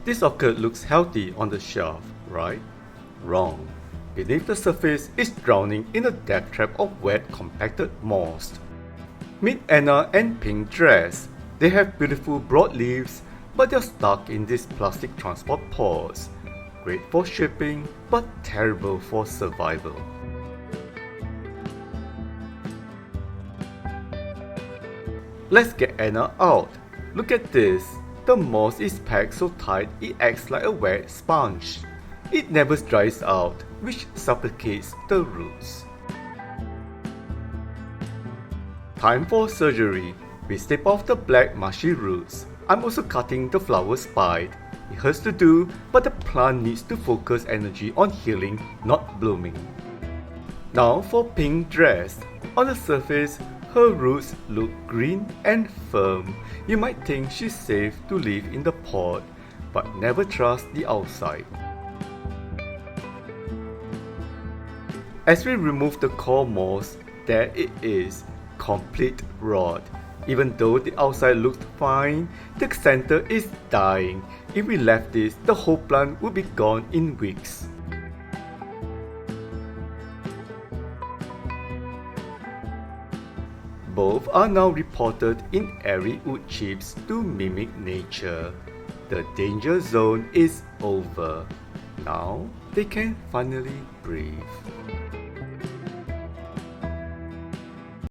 This orchid looks healthy on the shelf, right? Wrong. Beneath the surface is drowning in a death trap of wet compacted moss. Meet Anna and Pink Dress. They have beautiful broad leaves, but they're stuck in these plastic transport pods. Great for shipping, but terrible for survival. Let's get Anna out. Look at this. The moss is packed so tight it acts like a wet sponge. It never dries out, which suffocates the roots. Time for surgery. We snip off the black mushy roots. I'm also cutting the flower spike. It hurts to do, but the plant needs to focus energy on healing, not blooming. Now for Pink Dress. On the surface, her roots look green and firm. You might think she's safe to live in the pot, but never trust the outside. As we remove the core moss, there it is, complete rot. Even though the outside looks fine, the center is dying. If we left this, the whole plant would be gone in weeks. Both are now reported in airy wood chips to mimic nature. The danger zone is over. Now they can finally breathe.